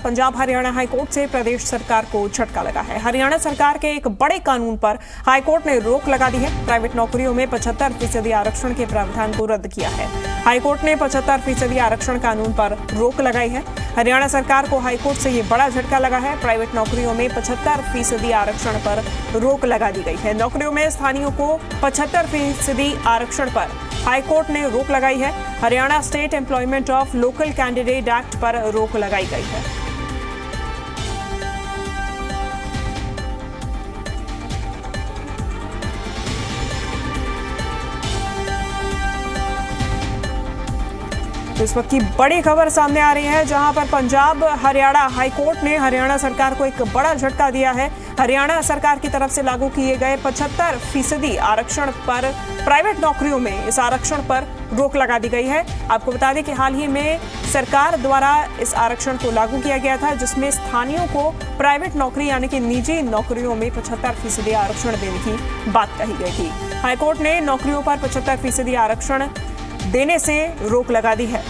Punjab Haryana high court से प्रदेश सरकार को झटका लगा है। हरियाणा सरकार के एक बड़े कानून पर हाईकोर्ट ने रोक लगा दी है। प्राइवेट नौकरियों में 75% आरक्षण के प्रावधान को रद्द किया है। हाईकोर्ट ने 75% आरक्षण कानून पर रोक लगाई है। हरियाणा सरकार को हाईकोर्ट से ये बड़ा झटका लगा है। प्राइवेट नौकरियों में 75% आरक्षण पर रोक लगा दी गई है। नौकरियों में स्थानीयों को 75% आरक्षण पर हाईकोर्ट ने रोक लगाई है। Haryana state employment of local candidate act पर रोक लगाई गई है। इस वक्त की बड़ी खबर सामने आ रही है, जहां पर पंजाब हरियाणा हाईकोर्ट ने हरियाणा सरकार को एक बड़ा झटका दिया है। हरियाणा सरकार की तरफ से लागू किए गए 75% आरक्षण पर प्राइवेट नौकरियों में इस आरक्षण पर रोक लगा दी गई है। आपको बता दें कि हाल ही में सरकार द्वारा इस आरक्षण को लागू किया गया था, जिसमें स्थानीयों को प्राइवेट नौकरी यानी कि निजी नौकरियों में 75% आरक्षण देने की बात कही गई थी। हाईकोर्ट ने नौकरियों पर 75% आरक्षण देने से रोक लगा दी है।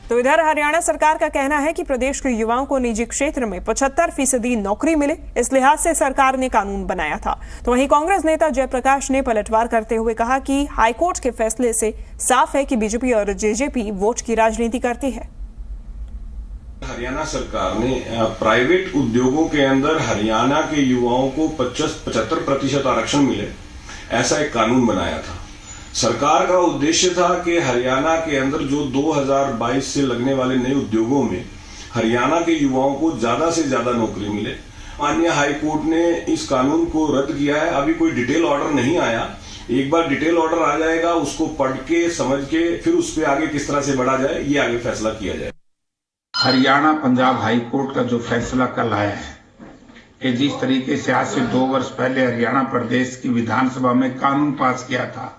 तो इधर हरियाणा सरकार का कहना है कि प्रदेश के युवाओं को निजी क्षेत्र में 75% नौकरी मिले, इस लिहाज से सरकार ने कानून बनाया था। तो वहीं कांग्रेस नेता जयप्रकाश ने पलटवार करते हुए कहा कि हाईकोर्ट के फैसले से साफ है कि बीजेपी और जेजेपी वोट की राजनीति करती है। हरियाणा सरकार ने प्राइवेट उद्योगों के अंदर हरियाणा के युवाओं को 75% आरक्षण मिले, ऐसा एक कानून बनाया था। सरकार का उद्देश्य था कि हरियाणा के अंदर जो 2022 से लगने वाले नए उद्योगों में हरियाणा के युवाओं को ज्यादा से ज्यादा नौकरी मिले। माननीय हाईकोर्ट ने इस कानून को रद्द किया है। अभी कोई डिटेल ऑर्डर नहीं आया। एक बार डिटेल ऑर्डर आ जाएगा, उसको पढ़ के समझ के फिर उस पर आगे किस तरह से बढ़ा जाए, ये आगे फैसला किया जाए। हरियाणा पंजाब हाईकोर्ट का जो फैसला कल आया है कि जिस तरीके से आज से 2 वर्ष पहले हरियाणा प्रदेश की विधानसभा में कानून पास किया था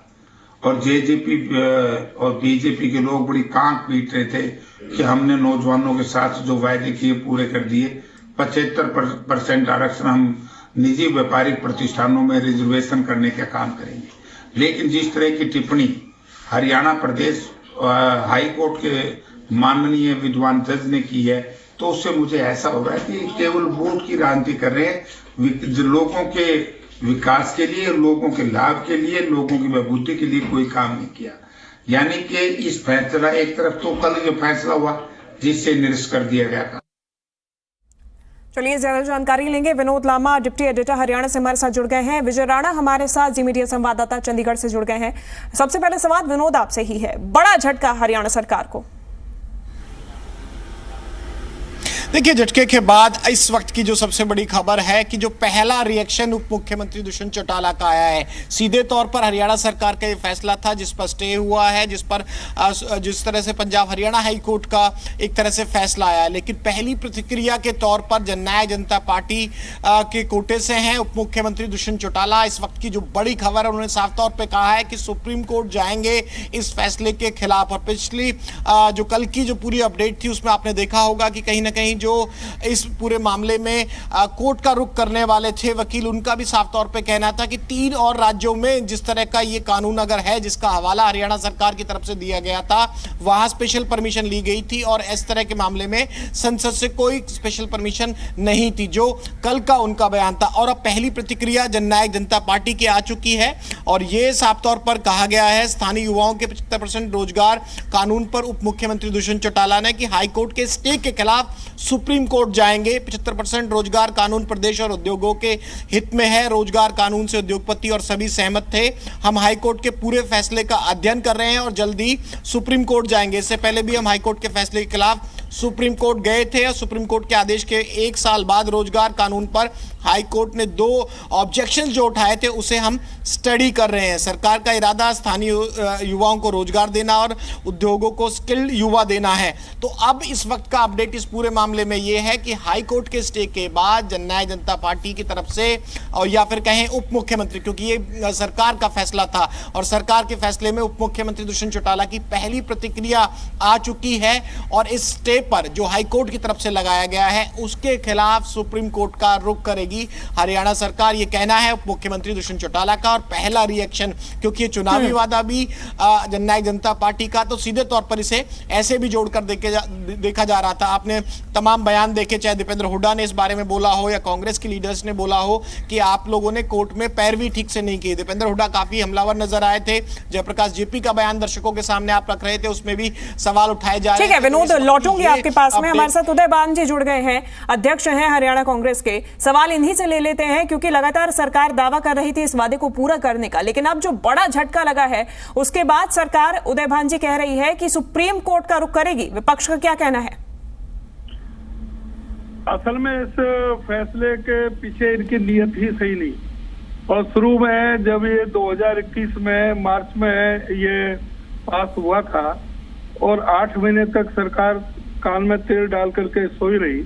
और जेजेपी और बीजेपी के लोग बड़ी कांख पीट रहे थे कि हमने नौजवानों के साथ जो वायदे किए पूरे कर दिए, 75% आरक्षण हम निजी व्यापारिक प्रतिष्ठानों में रिजर्वेशन करने का काम करेंगे। लेकिन जिस तरह की टिप्पणी हरियाणा प्रदेश हाई कोर्ट के माननीय विद्वान जज ने की है, तो उससे मुझे ऐसा हो रहा है कि केवल वोट की राजनीति कर रहे हैं। लोगों के विकास के लिए, लोगों के लाभ के लिए, लोगों की बहबूदी के लिए कोई काम नहीं किया। यानी कि इस फैसला एक तरफ तो कल जो फैसला हुआ जिससे निरस्त कर दिया गया था। चलिए ज्यादा जानकारी लेंगे। विनोद लामा डिप्टी एडिटर हरियाणा से हमारे साथ जुड़ गए हैं। विजय राणा हमारे साथ जी मीडिया संवाददाता चंडीगढ़ से जुड़ गए हैं। सबसे पहले सवाल विनोद आपसे ही है, बड़ा झटका हरियाणा सरकार को। देखिए, झटके के बाद इस वक्त की जो सबसे बड़ी खबर है कि जो पहला रिएक्शन उप मुख्यमंत्री दुष्यंत चौटाला का आया है। सीधे तौर पर हरियाणा सरकार का ये फैसला था जिस पर स्टे हुआ है, जिस तरह से पंजाब हरियाणा हाई कोर्ट का एक तरह से फैसला आया है। लेकिन पहली प्रतिक्रिया के तौर पर जननायक जनता पार्टी के कोटे से हैं उप मुख्यमंत्री दुष्यंत चौटाला। इस वक्त की जो बड़ी खबर है, उन्होंने साफ तौर पर कहा है कि सुप्रीम कोर्ट जाएंगे इस फैसले के खिलाफ। और पिछली जो कल की जो पूरी अपडेट थी उसमें आपने देखा होगा कि कहीं ना कहीं जो इस पूरे मामले में कोर्ट का रुख करने वाले थे वकील, उनका भी साफ तौर पे कहना था कि 3 और राज्यों में जिस तरह का ये कानून अगर है जिसका हवाला हरियाणा सरकार की तरफ से दिया गया था, वहां स्पेशल परमिशन ली गई थी और इस तरह के मामले में संसद से कोई स्पेशल परमिशन नहीं थी, जो कल का उनका बयान था। और अब पहली प्रतिक्रिया जननायक जनता पार्टी की आ चुकी है और ये साफ तौर पर कहा गया है स्थानीय युवाओं के 75% रोजगार कानून पर उप मुख्यमंत्री दुष्यंत चौटाला ने कि हाईकोर्ट के स्टे के खिलाफ सुप्रीम कोर्ट जाएंगे। 75% रोजगार कानून प्रदेश और उद्योगों के हित में है। रोजगार कानून से उद्योगपति और सभी सहमत थे। हम हाईकोर्ट के पूरे फैसले का अध्ययन कर रहे हैं और जल्दी सुप्रीम कोर्ट जाएंगे। इससे पहले भी हम हाईकोर्ट के फैसले के खिलाफ सुप्रीम कोर्ट गए थे और सुप्रीम कोर्ट के आदेश के 1 साल बाद रोजगार कानून पर हाई कोर्ट ने 2 ऑब्जेक्शंस जो उठाए थे उसे हम स्टडी कर रहे हैं। सरकार का इरादा स्थानीय युवाओं को रोजगार देना और उद्योगों को स्किल्ड युवा देना है। तो अब इस वक्त का अपडेट इस पूरे मामले में यह है कि हाई कोर्ट के स्टे के बाद जननायक जनता पार्टी की तरफ से और या फिर कहें उप मुख्यमंत्री, क्योंकि ये सरकार का फैसला था और सरकार के फैसले में उप मुख्यमंत्री दुष्यंत चौटाला की पहली प्रतिक्रिया आ चुकी है और इस स्टे पर जो हाई कोर्ट की तरफ से लगाया गया है उसके खिलाफ सुप्रीम कोर्ट का रुख करेगी जाएगी हरियाणा सरकार, ये कहना है उप मुख्यमंत्री दुष्यंत चौटाला का। और पहला रिएक्शन, क्योंकि ये चुनावी वादा भी जननायक जनता पार्टी का, तो सीधे तौर पर इसे ऐसे भी जोड़कर देखा जा रहा था। आपने तमाम बयान देखे, चाहे दीपेंद्र हुड्डा ने इस बारे में बोला हो या कांग्रेस के लीडर्स ने बोला हो कि आप लोगों ने कोर्ट में पैरवी ठीक से नहीं की। दीपेंद्र हुड्डा काफी हमलावर नजर आए थे। जयप्रकाश जेपी का बयान दर्शकों के सामने आप रख रहे थे, उसमें भी सवाल उठाए जा रहे हैं। ठीक है विनोद, लौटूंगी आपके पास में। हमारे साथ उदय बान जी जुड़ गए हैं, अध्यक्ष हैं हरियाणा कांग्रेस के। सवाल इन्हीं से ले लेते हैं, क्योंकि लगातार सरकार दावा कर रही थी इस वादे को पूरा करने का, लेकिन अब जो बड़ा झटका लगा है उसके बाद सरकार, उदय भान जी कह रही है कि सुप्रीम कोर्ट का रुख करेगी। विपक्ष का क्या कहना है? असल में इस फैसले के पीछे इनकी नीयत ही सही नहीं। और शुरू में जब ये 2021 में मार्च में ये पास हुआ था और 8 महीने तक सरकार कान में तेल डाल करके सोई रही,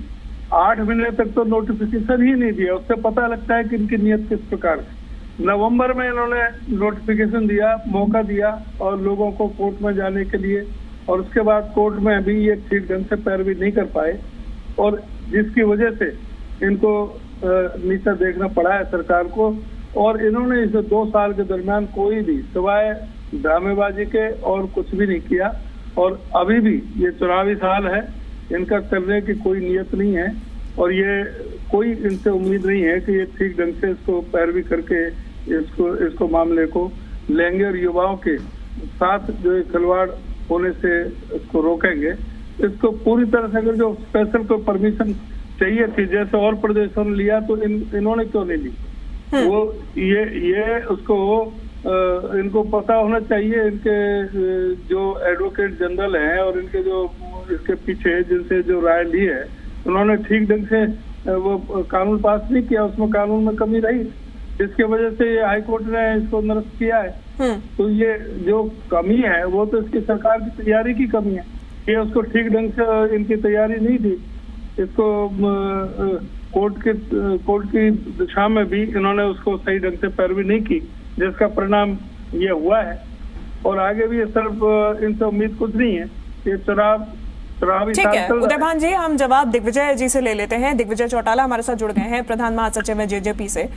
8 महीने तक तो नोटिफिकेशन ही नहीं दिया। उससे पता लगता है कि इनकी नीयत किस प्रकार है। नवंबर में इन्होंने नोटिफिकेशन दिया, मौका दिया और लोगों को कोर्ट में जाने के लिए, और उसके बाद कोर्ट में भी ये ठीक ढंग से पैरवी नहीं कर पाए, और जिसकी वजह से इनको नीचा देखना पड़ा है सरकार को। और इन्होंने इस 2 साल के दरमियान कोई भी सिवाय ड्रामेबाजी के और कुछ भी नहीं किया। और अभी भी ये चुनावी साल है, इनका करने की कोई नीयत नहीं है, और ये कोई इनसे उम्मीद नहीं है कि ये ठीक ढंग से इसको पैरवी करके इसको मामले को लेंगे और युवाओं के साथ जो खिलवाड़ होने से इसको रोकेंगे। इसको पूरी तरह से अगर जो स्पेशल कोई परमिशन चाहिए थी, जैसे और प्रदेशों ने लिया, तो इन्होंने क्यों नहीं ली? वो ये उसको इनको पता होना चाहिए। इनके जो एडवोकेट जनरल हैं और इनके जो इसके पीछे जिनसे जो राय ली है, उन्होंने ठीक ढंग से वो कानून पास नहीं किया, उसमें कानून में कमी रही, जिसके वजह से ये हाईकोर्ट ने इसको निरस्त किया है। तो ये जो कमी है वो तो इसकी सरकार की तैयारी की कमी है। ये उसको ठीक ढंग से इनकी तैयारी नहीं थी। इसको कोर्ट की दिशा में भी इन्होंने उसको सही ढंग से पैरवी नहीं की, जिसका परिणाम ये हुआ है। और आगे भी सिर्फ इनसे उम्मीद कुछ नहीं है। ये चुनावी ठीक है उदय भान जी, हम जवाब दिग्विजय जी से ले लेते हैं। दिग्विजय चौटाला हमारे साथ जुड़ गए हैं, प्रधान महासचिव है जेजेपी से।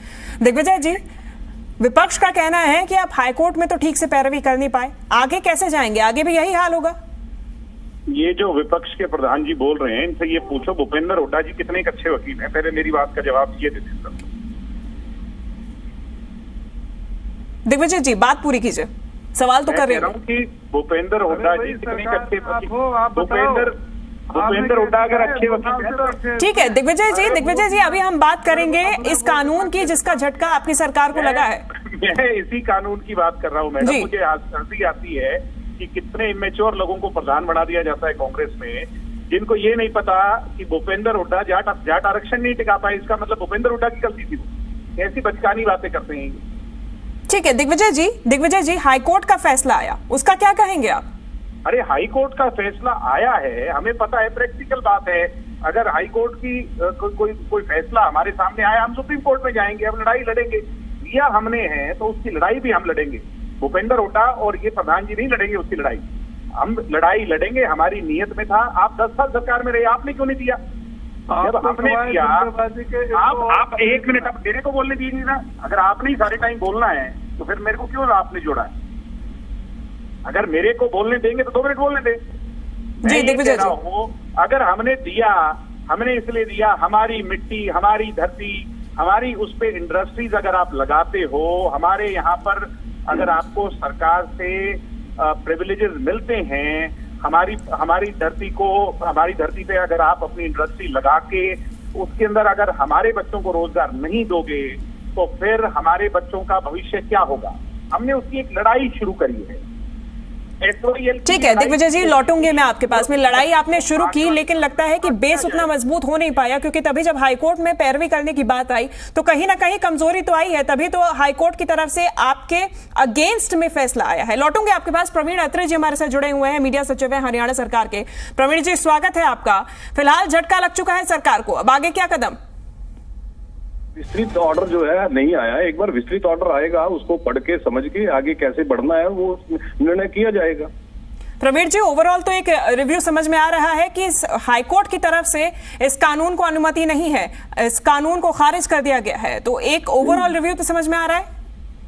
दिग्विजय जी, विपक्ष का कहना है कि आप हाईकोर्ट में तो ठीक से पैरवी कर नहीं पाए, आगे कैसे जाएंगे? आगे भी यही हाल होगा? ये जो विपक्ष के प्रधान जी बोल रहे हैं, इनसे ये पूछो भूपेंद्र हुड्डा जी कितने एक अच्छे वकील हैं। पहले मेरी बात का जवाब ये देते सर। दिग्विजय जी बात पूरी कीजिए, सवाल तो कर रहे हैं कि भूपेंद्र हुड्डा जी कितने अच्छे वकील। भूपेंद्र हुड्डा अगर अच्छे वकील हैं, ठीक है दिग्विजय जी अभी हम बात करेंगे इस कानून की जिसका झटका आपकी सरकार को लगा है। मैं इसी कानून की बात कर रहा हूँ मैडम। मुझे हंसी आती है कि कितने इमेच्योर लोगों को प्रधान बना दिया जाता है कांग्रेस में, जिनको ये नहीं पता कि भूपेंद्र हुड्डा जाट आरक्षण नहीं टिका पाए, इसका मतलब भूपेंद्र हुड्डा की गलती थी। ऐसी बचकानी बातें करते हैं। ठीक है दिग्विजय जी हाईकोर्ट का फैसला आया, उसका क्या कहेंगे आप? अरे हाईकोर्ट का फैसला आया है, हमें पता है, प्रैक्टिकल बात है। अगर हाईकोर्ट की कोई फैसला हमारे सामने आया, हम सुप्रीम कोर्ट में जाएंगे, हम लड़ाई लड़ेंगे। दिया हमने है तो उसकी लड़ाई भी हम लड़ेंगे। भूपेंद्र हुड्डा और ये प्रधान जी नहीं लड़ेंगे उसकी लड़ाई, हम लड़ाई लड़ेंगे। हमारी नियत में था। आप 10 साल सरकार में रहे, आपने क्यों नहीं दिया? जब हमने दिया, आप 1 मिनट आप मेरे को बोलने दीजिए ना। अगर आपने ही सारे टाइम बोलना है तो फिर मेरे को क्यों आपने जोड़ा है? अगर मेरे को बोलने देंगे तो 2 मिनट बोलने दे। जी दिग्विजय जी, अगर हमने दिया, हमने इसलिए दिया, हमारी मिट्टी, हमारी धरती, हमारी उस पे इंडस्ट्रीज अगर आप लगाते हो, हमारे यहाँ पर अगर आपको सरकार से प्रिविलेजेस मिलते हैं, हमारी धरती पे अगर आप अपनी इंडस्ट्री लगा के उसके अंदर अगर हमारे बच्चों को रोजगार नहीं दोगे तो फिर हमारे बच्चों का भविष्य क्या होगा? हमने उसकी एक लड़ाई शुरू करी है। ठीक है दिग्विजय जी, लौटूंगे मैं आपके पास में। लड़ाई आपने शुरू की, लेकिन लगता है कि बेस उतना मजबूत हो नहीं पाया, क्योंकि तभी जब हाईकोर्ट में पैरवी करने की बात आई तो कहीं ना कहीं कमजोरी तो आई है। तभी तो हाईकोर्ट की तरफ से आपके अगेंस्ट में फैसला आया है। लौटूंगे आपके पास। प्रवीण अत्रे जी हमारे साथ जुड़े हुए हैं, मीडिया सचिव है हरियाणा सरकार के। प्रवीण जी स्वागत है आपका। फिलहाल झटका लग चुका है सरकार को, अब आगे क्या कदम? विस्तृत ऑर्डर जो है नहीं आया, एक बार विस्तृत ऑर्डर आएगा, उसको पढ़ के समझ के आगे कैसे बढ़ना है वो निर्णय किया जाएगा। प्रवीण जी, ओवरऑल तो एक रिव्यू समझ में आ रहा है कि हाईकोर्ट की तरफ से इस कानून को अनुमति नहीं है, इस कानून को खारिज कर दिया गया है, तो एक ओवरऑल रिव्यू तो समझ में आ रहा है।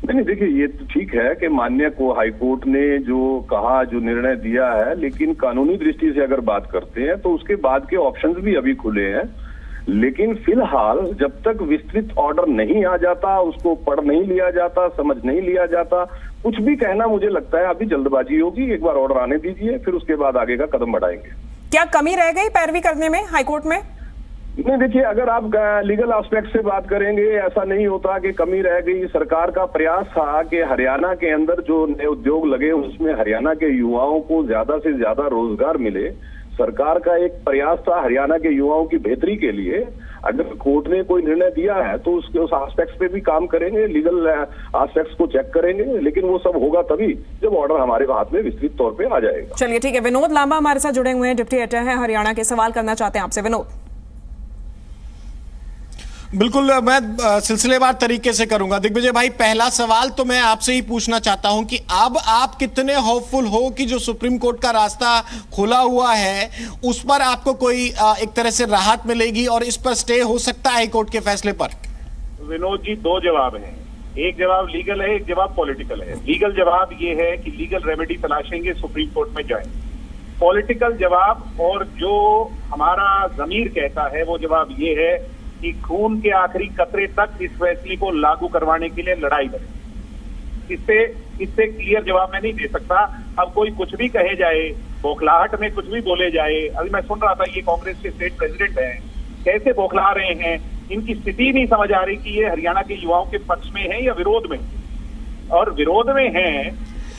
नहीं, देखिए ये तो ठीक है कि माननीय को हाईकोर्ट ने जो कहा, जो निर्णय दिया है, लेकिन कानूनी दृष्टि से अगर बात करते हैं तो उसके बाद के ऑप्शंस भी अभी खुले हैं। लेकिन फिलहाल जब तक विस्तृत ऑर्डर नहीं आ जाता, उसको पढ़ नहीं लिया जाता, समझ नहीं लिया जाता, कुछ भी कहना मुझे लगता है अभी जल्दबाजी होगी। एक बार ऑर्डर आने दीजिए, फिर उसके बाद आगे का कदम बढ़ाएंगे। क्या कमी रह गई पैरवी करने में हाईकोर्ट में? नहीं, देखिए अगर आप लीगल एस्पेक्ट से बात करेंगे, ऐसा नहीं होता कि कमी रह गई। सरकार का प्रयास था कि हरियाणा के अंदर जो नए उद्योग लगे उसमें हरियाणा के युवाओं को ज्यादा से ज्यादा रोजगार मिले। सरकार का एक प्रयास था हरियाणा के युवाओं की बेहतरी के लिए। अगर कोर्ट ने कोई निर्णय दिया है तो उसके उस एस्पेक्ट्स पे भी काम करेंगे, लीगल एस्पेक्ट्स को चेक करेंगे, लेकिन वो सब होगा तभी जब ऑर्डर हमारे हाथ में विस्तृत तौर पे आ जाएगा। चलिए ठीक है, विनोद लांबा हमारे साथ जुड़े हुए हैं, डिप्टी एडिटर हैं हरियाणा के, सवाल करना चाहते हैं आपसे। विनोद। बिल्कुल, मैं सिलसिलेवार तरीके से करूंगा। दिग्विजय भाई, पहला सवाल तो मैं आपसे ही पूछना चाहता हूं कि अब आप कितने होपफुल हो कि जो सुप्रीम कोर्ट का रास्ता खुला हुआ है उस पर आपको कोई एक तरह से राहत मिलेगी और इस पर स्टे हो सकता है हाईकोर्ट के फैसले पर? विनोद जी, दो जवाब हैं। एक जवाब लीगल है, एक जवाब पॉलिटिकल है। लीगल जवाब ये है कि लीगल रेमेडी तलाशेंगे, सुप्रीम कोर्ट में जाएंगे। पॉलिटिकल जवाब और जो हमारा जमीर कहता है वो जवाब ये है कि खून के आखिरी कतरे तक इस फैसले को लागू करवाने के लिए लड़ाई लड़े। इससे क्लियर जवाब मैं नहीं दे सकता। अब कोई कुछ भी कहे जाए, बौखलाहट में कुछ भी बोले जाए। अभी मैं सुन रहा था, ये कांग्रेस के स्टेट प्रेसिडेंट हैं, कैसे बौखला रहे हैं। इनकी स्थिति नहीं समझ आ रही कि ये हरियाणा के युवाओं के पक्ष में है या विरोध में। और विरोध में है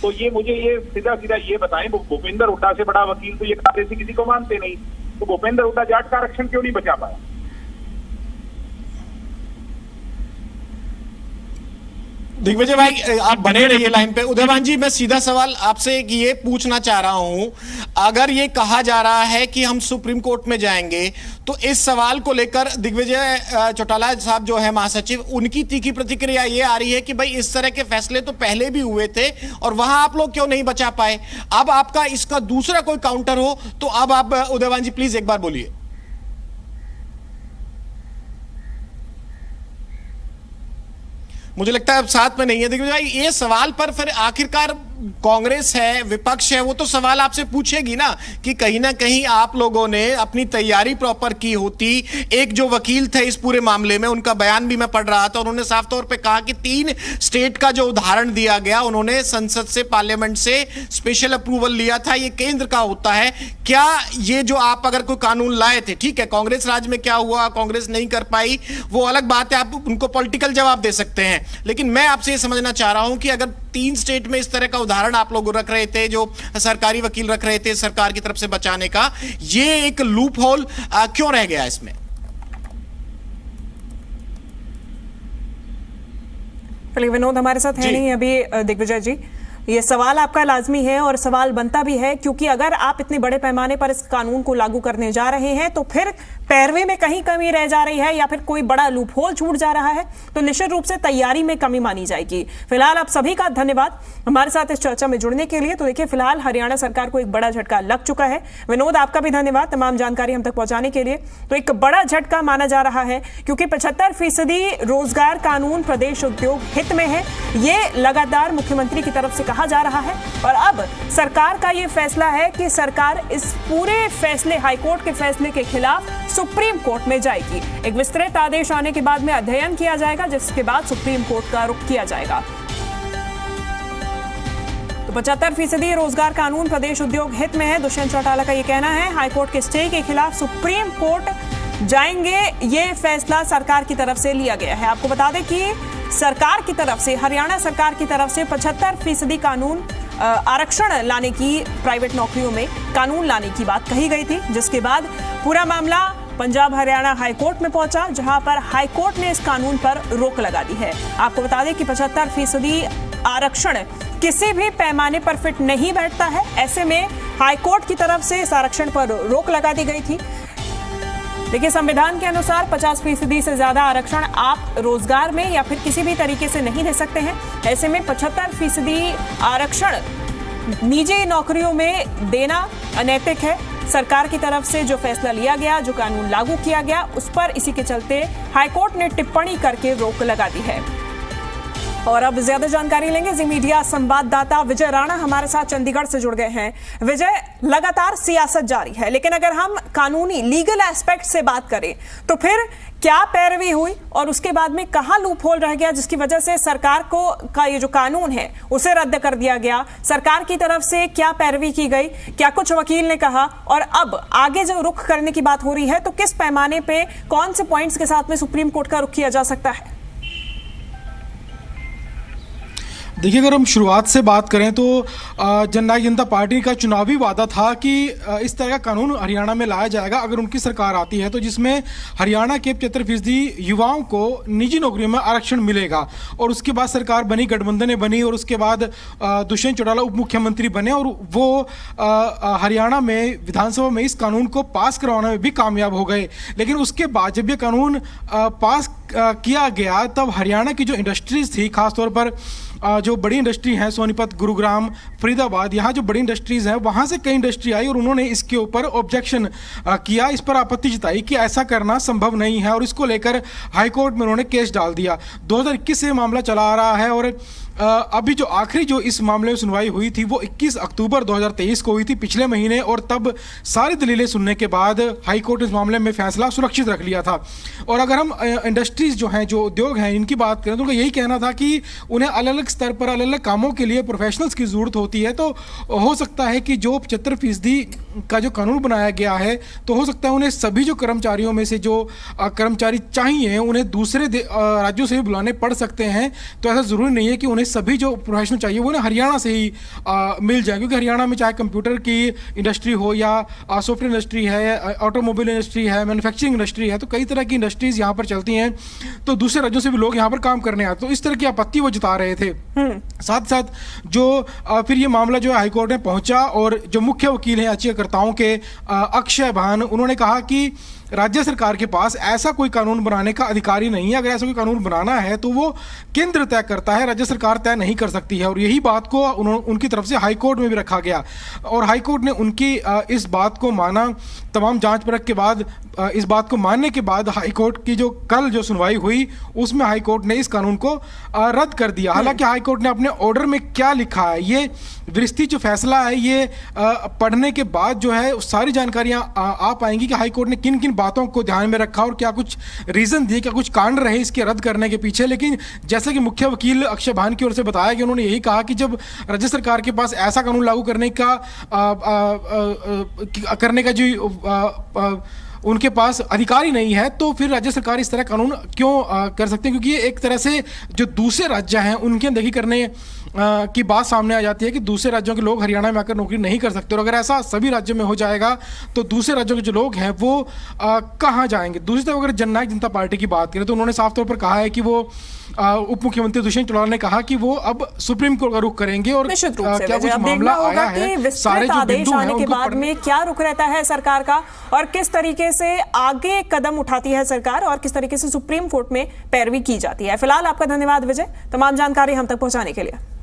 तो ये मुझे ये सीधा सीधा ये बताएं, भूपेंद्र हुड्डा से बड़ा वकील तो ये कांग्रेसी किसी को मानते नहीं, तो भूपेंद्र हुड्डा जाट का आरक्षण क्यों नहीं बचा पाया? दिग्विजय भाई, आप बने रहिए लाइन पे। उदयभान जी, मैं सीधा सवाल आपसे ये पूछना चाह रहा हूं, अगर ये कहा जा रहा है कि हम सुप्रीम कोर्ट में जाएंगे तो इस सवाल को लेकर दिग्विजय चौटाला साहब जो है महासचिव, उनकी तीखी प्रतिक्रिया ये आ रही है कि भाई इस तरह के फैसले तो पहले भी हुए थे और वहां आप लोग क्यों नहीं बचा पाए। अब आपका इसका दूसरा कोई काउंटर हो तो अब आप उदयभान जी प्लीज एक बार बोलिए। मुझे लगता है अब साथ में नहीं है। देखिए भाई, ये सवाल पर फिर आखिरकार कांग्रेस है, विपक्ष है, वो तो सवाल आपसे पूछेगी ना कि कहीं ना कहीं आप लोगों ने अपनी तैयारी प्रॉपर की होती। एक जो वकील थे इस पूरे मामले में, उनका बयान भी मैं पढ़ रहा था, उन्होंने साफ तौर पे कहा कि 3 स्टेट का जो उदाहरण दिया गया, उन्होंने संसद से, पार्लियामेंट से स्पेशल अप्रूवल लिया था, ये केंद्र का होता है। क्या ये जो आप अगर कोई कानून लाए थे, ठीक है कांग्रेस राज में क्या हुआ, कांग्रेस नहीं कर पाई, वो अलग बात है, आप उनको पॉलिटिकल जवाब दे सकते हैं, लेकिन मैं आपसे ये समझना चाह रहा हूं कि अगर 3 स्टेट में इस तरह का उदाहरण आप लोग रख रहे थे, जो सरकारी वकील रख रहे थे सरकार की तरफ से बचाने का, ये एक लूप होल क्यों रह गया इसमें? चलिए, विनोद हमारे साथ है नहीं अभी। दिग्विजय जी, ये सवाल आपका लाजमी है और सवाल बनता भी है, क्योंकि अगर आप इतने बड़े पैमाने पर इस कानून को लागू करने जा रहे हैं तो फिर पैरवी में कहीं कमी रह जा रही है या फिर कोई बड़ा लूप होल छूट जा रहा है, तो निश्चित रूप से तैयारी में कमी मानी जाएगी। फिलहाल आप सभी का धन्यवाद हमारे साथ इस चर्चा में जुड़ने के लिए। तो देखिए, फिलहाल हरियाणा सरकार को एक बड़ा झटका लग चुका है। विनोद, आपका भी धन्यवाद तमाम जानकारी हम तक पहुंचाने के लिए। तो एक बड़ा झटका माना जा रहा है क्योंकि 75% रोजगार कानून प्रदेश उद्योग हित में है, ये लगातार मुख्यमंत्री की तरफ से कहा जा रहा है। और अब सरकार का यह फैसला है कि सरकार इस पूरे फैसले, हाईकोर्ट के फैसले के खिलाफ सुप्रीम कोर्ट में जाएगी। एक विस्तृत आदेश आने के बाद में अध्ययन किया जाएगा, जिसके बाद सुप्रीम कोर्ट का रुख किया जाएगा। तो 75% रोजगार कानून प्रदेश उद्योग हित में है, दुष्यंत चौटाला का यह कहना है। हाईकोर्ट के स्टे के खिलाफ सुप्रीम कोर्ट जाएंगे, ये फैसला सरकार की तरफ से लिया गया है। आपको बता दें कि सरकार की तरफ से, हरियाणा सरकार की तरफ से 75% कानून आरक्षण लाने की, प्राइवेट नौकरियों में कानून लाने की बात कही गई थी, जिसके बाद पूरा मामला पंजाब हरियाणा हाईकोर्ट में पहुंचा, जहां पर हाईकोर्ट ने इस कानून पर रोक लगा दी है। आपको बता दें कि 75% आरक्षण किसी भी पैमाने पर फिट नहीं बैठता है। ऐसे में हाईकोर्ट की तरफ से इस आरक्षण पर रोक लगा दी गई थी। देखिए, संविधान के अनुसार 50% से ज्यादा आरक्षण आप रोजगार में या फिर किसी भी तरीके से नहीं दे सकते हैं। ऐसे में 75% आरक्षण निजी नौकरियों में देना अनैतिक है। सरकार की तरफ से जो फैसला लिया गया, जो कानून लागू किया गया, उस पर इसी के चलते हाईकोर्ट ने टिप्पणी करके रोक लगा दी है। और अब ज्यादा जानकारी लेंगे। जी मीडिया संवाददाता विजय राणा हमारे साथ चंडीगढ़ से जुड़ गए हैं। विजय, लगातार सियासत जारी है, लेकिन अगर हम कानूनी लीगल एस्पेक्ट से बात करें तो फिर क्या पैरवी हुई और उसके बाद में कहां लूप होल रह गया जिसकी वजह से सरकार का ये जो कानून है उसे रद्द कर दिया गया? सरकार की तरफ से क्या पैरवी की गई, क्या कुछ वकील ने कहा, और अब आगे जो रुख करने की बात हो रही है तो किस पैमाने पे कौन से पॉइंट्स के साथ में सुप्रीम कोर्ट का रुख किया जा सकता है? देखिए, अगर हम शुरुआत से बात करें तो जननायक जनता पार्टी का चुनावी वादा था कि इस तरह का कानून हरियाणा में लाया जाएगा अगर उनकी सरकार आती है, तो जिसमें हरियाणा के 75% युवाओं को निजी नौकरियों में आरक्षण मिलेगा। और उसके बाद सरकार बनी, गठबंधन बनी, और उसके बाद दुष्यंत चौटाला उप मुख्यमंत्री बने और वो हरियाणा में विधानसभा में इस कानून को पास करवाने में भी कामयाब हो गए। लेकिन उसके बाद जब ये कानून पास किया गया तब हरियाणा की जो इंडस्ट्रीज थी, खासतौर पर जो बड़ी इंडस्ट्री हैं, सोनीपत, गुरुग्राम, फरीदाबाद, यहाँ जो बड़ी इंडस्ट्रीज हैं वहाँ से कई इंडस्ट्री आई और उन्होंने इसके ऊपर ऑब्जेक्शन किया, इस पर आपत्ति जताई कि ऐसा करना संभव नहीं है, और इसको लेकर हाईकोर्ट में उन्होंने केस डाल दिया। 2021 से मामला चला आ रहा है और अभी जो आखिरी जो इस मामले में सुनवाई हुई थी वो 21 अक्टूबर 2023 को हुई थी, पिछले महीने, और तब सारी दलीलें सुनने के बाद हाईकोर्ट ने इस मामले में फैसला सुरक्षित रख लिया था। और अगर हम इंडस्ट्रीज जो हैं, जो उद्योग हैं, इनकी बात करें तो उनका यही कहना था कि उन्हें अलग अलग स्तर पर अलग अलग कामों के लिए प्रोफेशनल्स की ज़रूरत होती है। तो हो सकता है कि जो 75% का जो कानून बनाया गया है, तो हो सकता है उन्हें सभी जो कर्मचारियों में से जो कर्मचारी चाहिए उन्हें दूसरे राज्यों से भी बुलाने पड़ सकते हैं। तो ऐसा ज़रूरी नहीं है कि उन्हें सभी जो प्रोफेशनल चाहिए वो हरियाणा से ही मिल जाए, क्योंकि हरियाणा में चाहे कंप्यूटर की इंडस्ट्री हो या सॉफ्टवेयर इंडस्ट्री है, ऑटोमोबाइल इंडस्ट्री है, मैन्युफैक्चरिंग इंडस्ट्री है, तो कई तरह की इंडस्ट्रीज यहाँ पर चलती हैं। तो दूसरे राज्यों से भी लोग यहाँ पर काम करने आते, तो इस तरह की आपत्ति वो जता रहे थे। साथ साथ जो फिर ये मामला जो है हाईकोर्ट में पहुंचा और जो मुख्य वकील हैं याचिकाकर्ताओं के अक्षय भान, उन्होंने कहा कि राज्य सरकार के पास ऐसा कोई कानून बनाने का अधिकार ही नहीं है। अगर ऐसा कोई कानून बनाना है तो वो केंद्र तय करता है, राज्य सरकार तय नहीं कर सकती है। और यही बात को उनकी तरफ से हाईकोर्ट में भी रखा गया और हाईकोर्ट ने उनकी इस बात को माना। तमाम जांच परख के बाद, इस बात को मानने के बाद हाईकोर्ट की जो कल जो सुनवाई हुई उसमें हाईकोर्ट ने इस कानून को रद्द कर दिया। हालांकि हाईकोर्ट ने अपने ऑर्डर में क्या लिखा है, ये विस्तृत जो फैसला है, ये पढ़ने के बाद जो है सारी जानकारियां आ पाएंगी कि हाईकोर्ट ने किन किन बातों को ध्यान में रखा और क्या कुछ रीजन दिए, क्या कुछ कारण रहे इसके रद्द करने के पीछे। लेकिन जैसा कि मुख्य वकील अक्षय भान की ओर से बताया कि उन्होंने यही कहा कि जब राज्य सरकार के पास ऐसा कानून लागू करने का जो उनके पास अधिकार ही नहीं है, तो फिर राज्य सरकार इस तरह कानून क्यों कर सकते हैं? क्योंकि ये एक तरह से जो दूसरे राज्य हैं उनकी अनदेखी करने की बात सामने आ जाती है कि दूसरे राज्यों के लोग हरियाणा में आकर नौकरी नहीं कर सकते। और अगर ऐसा सभी राज्यों में हो जाएगा तो दूसरे राज्यों के जो लोग हैं वो कहाँ जाएंगे? दूसरी तरफ अगर जननायक जनता पार्टी की बात करें तो उन्होंने साफ तौर पर कहा है कि वो उप मुख्यमंत्री दुष्यंत चौटाला ने कहा कि वो अब सुप्रीम कोर्ट का रुख करेंगे और क्या कुछ मामला आया है, सारे जो बिंदु हैं आने के बाद में क्या रुख रहता है सरकार का और किस तरीके से आगे कदम उठाती है सरकार और किस तरीके से सुप्रीम कोर्ट में पैरवी की जाती है। फिलहाल आपका धन्यवाद विजय, तमाम जानकारी हम तक पहुंचाने के लिए।